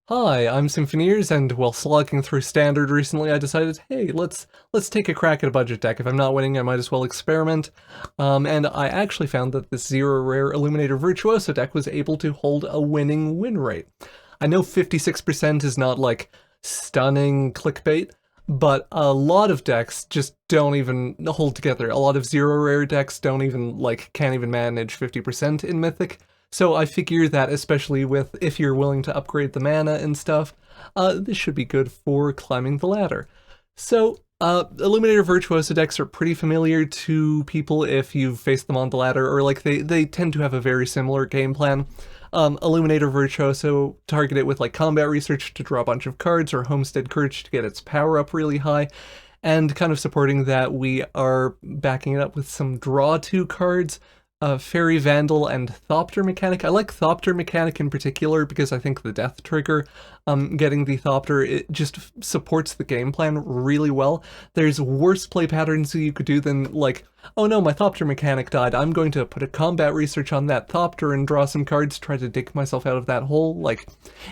Hi, I'm Symphoneers, and while slogging through Standard recently, I decided, hey, let's take a crack at a budget deck. If I'm not winning, I might as well experiment. And I actually found that this zero rare Illuminator Virtuoso deck was able to hold a winning win rate. I know 56% is not like stunning clickbait, but a lot of decks just don't even hold together. A lot of zero rare decks don't even can't even manage 50% in Mythic. So I figure that especially with if you're willing to upgrade the mana and stuff, this should be good for climbing the ladder. So Illuminator Virtuoso decks are pretty familiar to people if you've faced them on the ladder, or they tend to have a very similar game plan. Illuminator Virtuoso target it with combat research to draw a bunch of cards, or Homestead Courage to get its power up really high, and kind of supporting that we are backing it up with some draw 2 cards, Fairy Vandal and Thopter Mechanic. I like Thopter Mechanic in particular because I think the death trigger, getting the Thopter, it just supports the game plan really well. There's worse play patterns you could do than oh no, my Thopter Mechanic died, I'm going to put a combat research on that Thopter and draw some cards, try to dig myself out of that hole.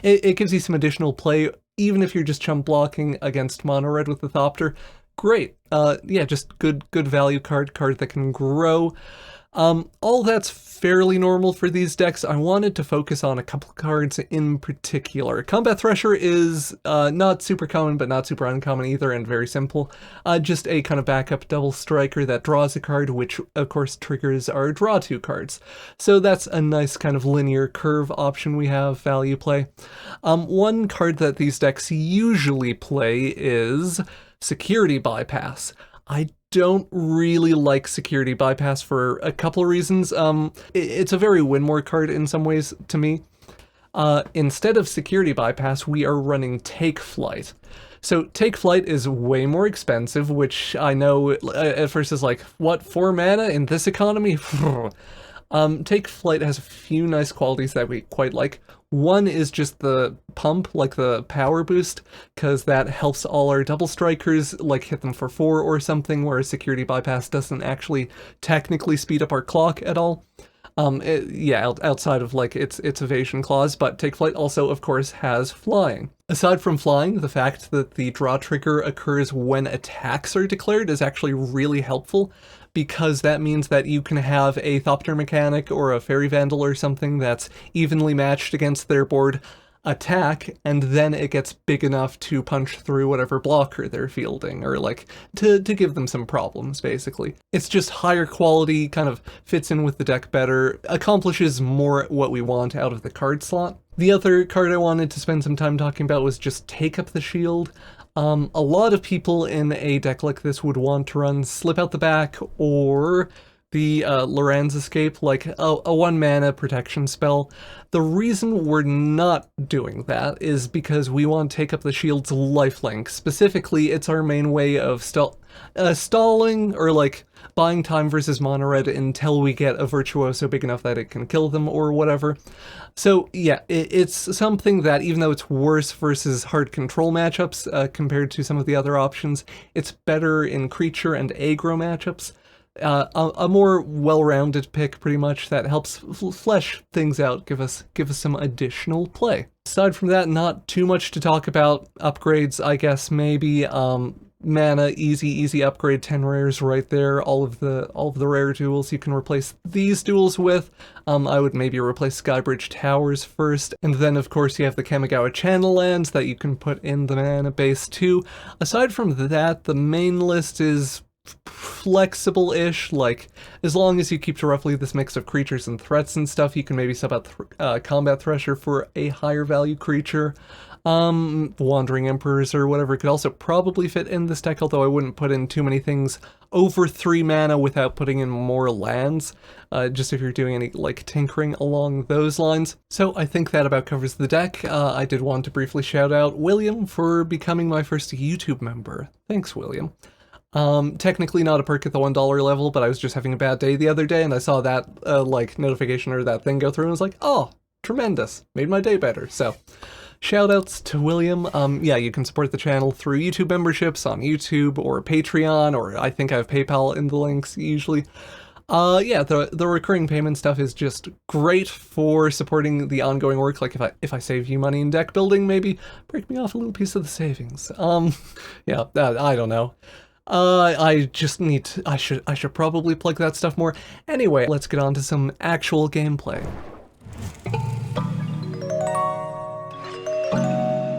It gives you some additional play, even if you're just chump blocking against mono red with the Thopter. Great. Yeah, just good value card that can grow. All that's fairly normal for these decks. I wanted to focus on a couple cards in particular. Combat Thresher is not super common, but not super uncommon either, and very simple. Just a kind of backup double striker that draws a card, which of course triggers our draw 2 cards. So that's a nice kind of linear curve option we have, value play. One card that these decks usually play is Security Bypass. I don't really like Security Bypass for a couple of reasons. It's a very win more card in some ways to me. Instead of Security Bypass, we are running Take Flight. So Take Flight is way more expensive, which I know at first is like, what, 4 mana in this economy? Take Flight has a few nice qualities that we quite like. One is just the pump, the power boost, because that helps all our double strikers hit them for 4 or something, whereas Security Bypass doesn't actually technically speed up our clock at all. Yeah, outside of its evasion clause, but Take Flight also of course has flying. Aside from flying, the fact that the draw trigger occurs when attacks are declared is actually really helpful, because that means that you can have a Thopter Mechanic or a Fairy Vandal or something that's evenly matched against their board attack, and then it gets big enough to punch through whatever blocker they're fielding, or to give them some problems, basically. It's just higher quality, kind of fits in with the deck better, accomplishes more what we want out of the card slot. The other card I wanted to spend some time talking about was just Take Up the Shield. A lot of people in a deck like this would want to run Slip Out the Back or the Loran's Escape, a 1 mana protection spell. The reason we're not doing that is because we want to Take Up the Shield's lifelink. Specifically, it's our main way of stalling, or buying time versus mono red until we get a Virtuoso big enough that it can kill them or whatever. So yeah, it's something that, even though it's worse versus hard control matchups compared to some of the other options, it's better in creature and aggro matchups. A more well-rounded pick, pretty much, that helps flesh things out, give us some additional play. Aside from that, not too much to talk about. Upgrades, I guess, maybe. Mana, easy upgrade, 10 rares right there, all of the rare duels you can replace these duels with. I would maybe replace Skybridge Towers first, and then of course you have the Kamigawa Channel lands that you can put in the mana base too. Aside from that, the main list is flexible-ish, as long as you keep to roughly this mix of creatures and threats and stuff, you can maybe sub out Combat Thresher for a higher value creature. Wandering Emperors or whatever could also probably fit in this deck, although I wouldn't put in too many things over 3 mana without putting in more lands, just if you're doing any tinkering along those lines. So I think that about covers the deck. I did want to briefly shout out William for becoming my first YouTube member. Thanks, William. Technically not a perk at the $1 level, but I was just having a bad day the other day and I saw that notification or that thing go through and I was like, oh, tremendous, made my day better. So shoutouts to William. Yeah, you can support the channel through YouTube memberships on YouTube or Patreon, or I think I have PayPal in the links usually. Yeah, the recurring payment stuff is just great for supporting the ongoing work. Like if I save you money in deck building, maybe break me off a little piece of the savings. Yeah, I don't know. I just need to, I should probably plug that stuff more. Anyway, let's get on to some actual gameplay.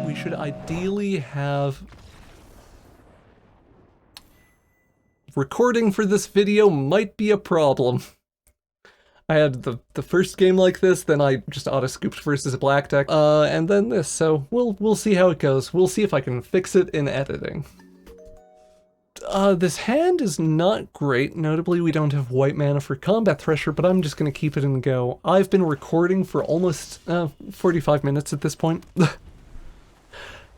We should ideally have recording for this video might be a problem. I had the first game like this, then I just auto-scooped versus a black deck, and then this, so we'll see how it goes. We'll see if I can fix it in editing. This hand is not great. Notably, we don't have white mana for Combat Thresher, but I'm just gonna keep it and go. I've been recording for almost 45 minutes at this point.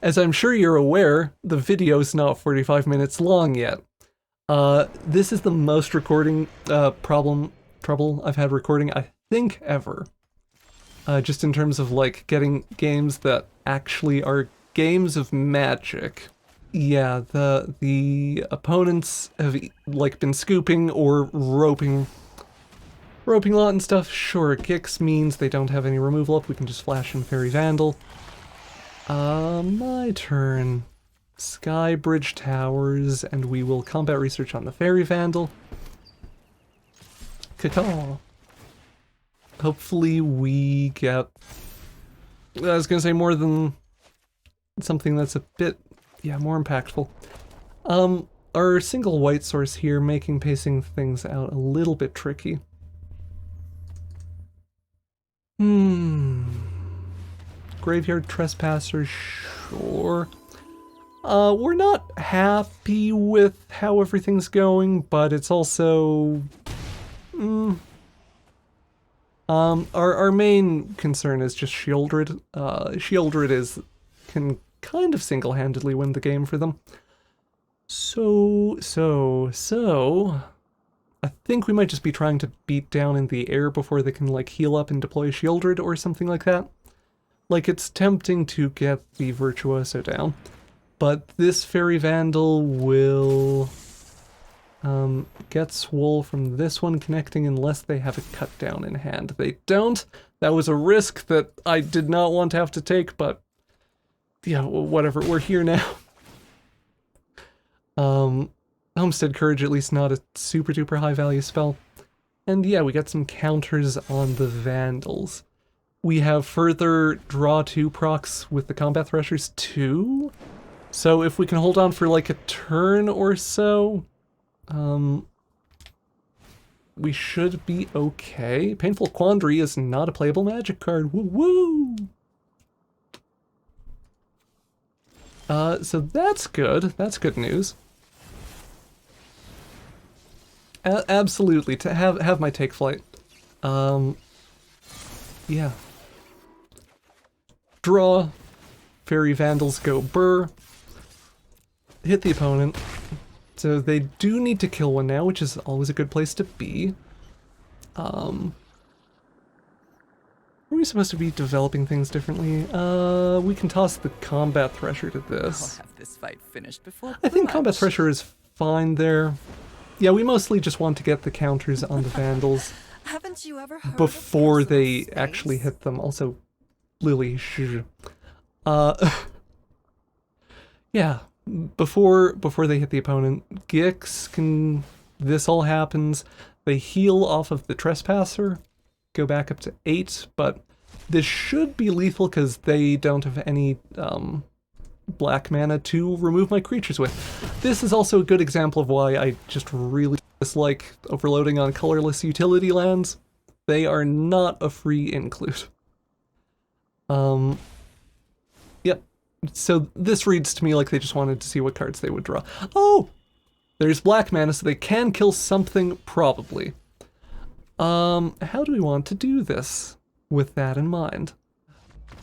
As I'm sure you're aware, the video's not 45 minutes long yet. This is the most recording trouble I've had recording, I think, ever. Just in terms of, like, getting games that actually are games of Magic. Yeah, the opponents have, like, been scooping or roping a lot and stuff. Sure, Gix means they don't have any removal up, we can just flash in Fairy Vandal. My turn. Sky Bridge Towers, and we will combat research on the Fairy Vandal. Caw. Hopefully we get, I was gonna say, more than something that's a bit, yeah, more impactful. Our single white source here making pacing things out a little bit tricky. Graveyard Trespasser, sure. We're not happy with how everything's going, but it's also... Our main concern is just Shieldred. Shieldred can kind of single-handedly win the game for them. So... I think we might just be trying to beat down in the air before they can, like, heal up and deploy Shieldred or something like that. Like, it's tempting to get the Virtuoso down. But this Fairy Vandal will get swole from this one connecting unless they have a cut down in hand. They don't. That was a risk that I did not want to have to take, but yeah, whatever. We're here now. Homestead Courage, at least not a super duper high value spell. And yeah, we got some counters on the Vandals. We have further draw 2 procs with the Combat Threshers too. So if we can hold on for like a turn or so, we should be okay. Painful Quandary is not a playable Magic card. Woo woo! So that's good. That's good news. Absolutely, to have my take flight. Yeah. Draw. Fairy Vandals go burr. Hit the opponent. So they do need to kill one now, which is always a good place to be. Are we supposed to be developing things differently? We can toss the Combat Thresher to this. I'll have this fight finished before I think Combat Thresher is fine there. Yeah, we mostly just want to get the counters on the Vandals Haven't you ever heard before of they space? actually hit them. Also, Lily, yeah, before they hit the opponent, Gix can... This all happens. They heal off of the Trespasser, go back up to 8, but this should be lethal because they don't have any black mana to remove my creatures with. This is also a good example of why I just really dislike overloading on colorless utility lands. They are not a free include. Yep. So this reads to me like they just wanted to see what cards they would draw. Oh! There's black mana, so they can kill something, probably. How do we want to do this with that in mind? I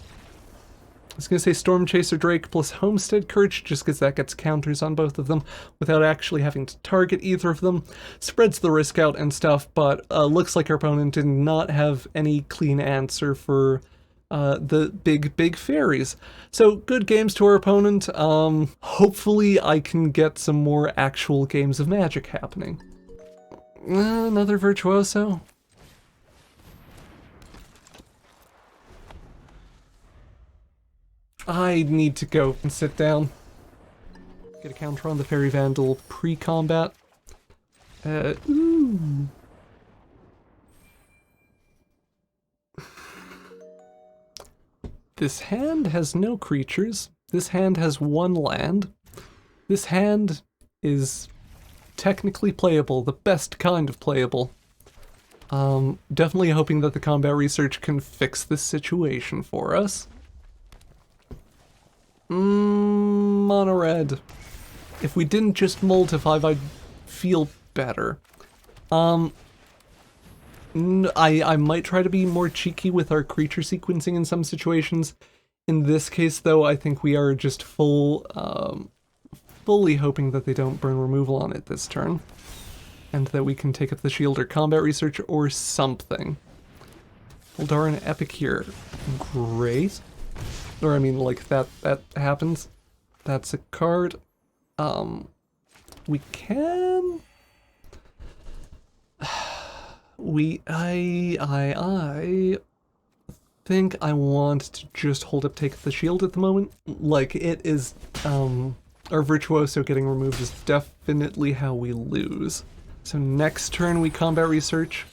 was going to say Storm Chaser Drake plus Homestead Courage, just because that gets counters on both of them without actually having to target either of them. Spreads the risk out and stuff, but looks like our opponent did not have any clean answer for the big fairies. So good games to our opponent. Hopefully I can get some more actual games of Magic happening. Another Virtuoso. I need to go and sit down. Get a counter on the Fairy Vandal pre-combat. Ooh. This hand has no creatures. This hand has one land. This hand is technically playable, the best kind of playable. Definitely hoping that the combat research can fix this situation for us. Mono red. If we didn't just multify, I'd feel better. I might try to be more cheeky with our creature sequencing in some situations. In this case, though, I think we are just fully hoping that they don't burn removal on it this turn. And that we can take up the shield or combat research or something. Eldarin Epic here. Great. Or I mean, like, that happens. That's a card. We can... I think I want to just hold up Take the Shield at the moment. Like, it is, our Virtuoso getting removed is definitely how we lose. So next turn we combat research.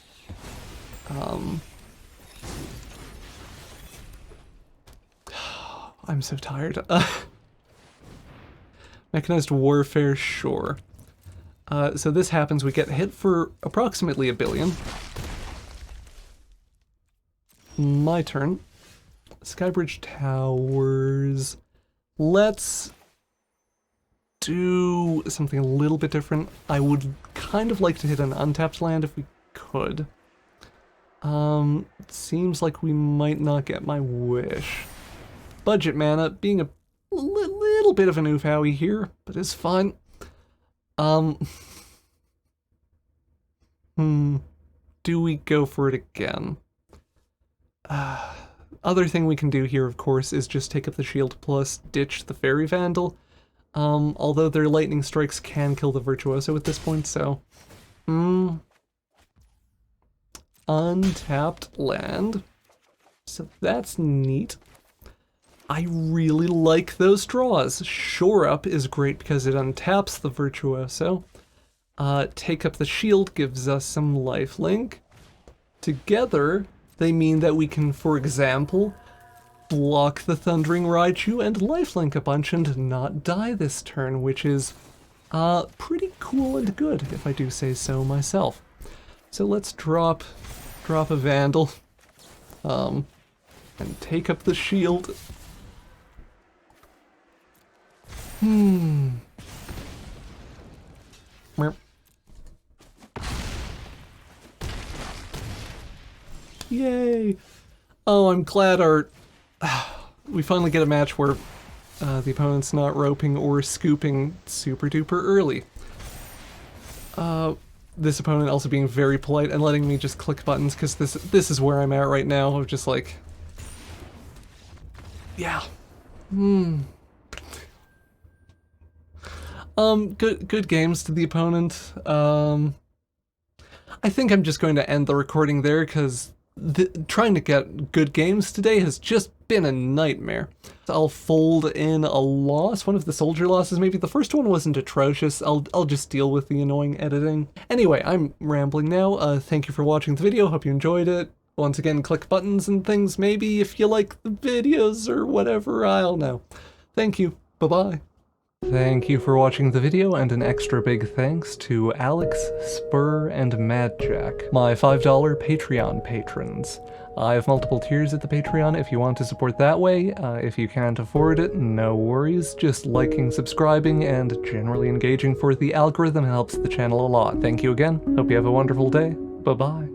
I'm so tired. Mechanized Warfare, sure. So this happens, we get hit for approximately 1 billion. My turn. Skybridge Towers. Let's do something a little bit different. I would kind of like to hit an untapped land if we could. Seems like we might not get my wish. Budget mana, being a little bit of an oof-owie here, but it's fine. Do we go for it again? Other thing we can do here, of course, is just take up the shield plus ditch the Fairy Vandal. Although their lightning strikes can kill the Virtuoso at this point, so... Untapped land. So that's neat. I really like those draws. Shore Up is great because it untaps the Virtuoso. Take up the shield gives us some lifelink. Together, they mean that we can, for example, block the Thundering Raichu and lifelink a bunch and not die this turn, which is pretty cool and good, if I do say so myself. So let's drop a Vandal, and take up the shield. Yay! Oh, I'm glad we finally get a match where the opponent's not roping or scooping super duper early. This opponent also being very polite and letting me just click buttons, because this is where I'm at right now, of just like... Yeah. Good games to the opponent. I think I'm just going to end the recording there, because trying to get good games today has just been a nightmare. I'll fold in a loss, one of the soldier losses maybe. The first one wasn't atrocious. I'll just deal with the annoying editing. Anyway, I'm rambling now. Thank you for watching the video. Hope you enjoyed it. Once again, click buttons and things maybe if you like the videos or whatever, I don't know. Thank you. Bye-bye. Thank you for watching the video, and an extra big thanks to Alex, Spur, and Madjack, my $5 Patreon patrons. I have multiple tiers at the Patreon if you want to support that way. If you can't afford it, no worries. Just liking, subscribing, and generally engaging for the algorithm helps the channel a lot. Thank you again. Hope you have a wonderful day. Bye-bye.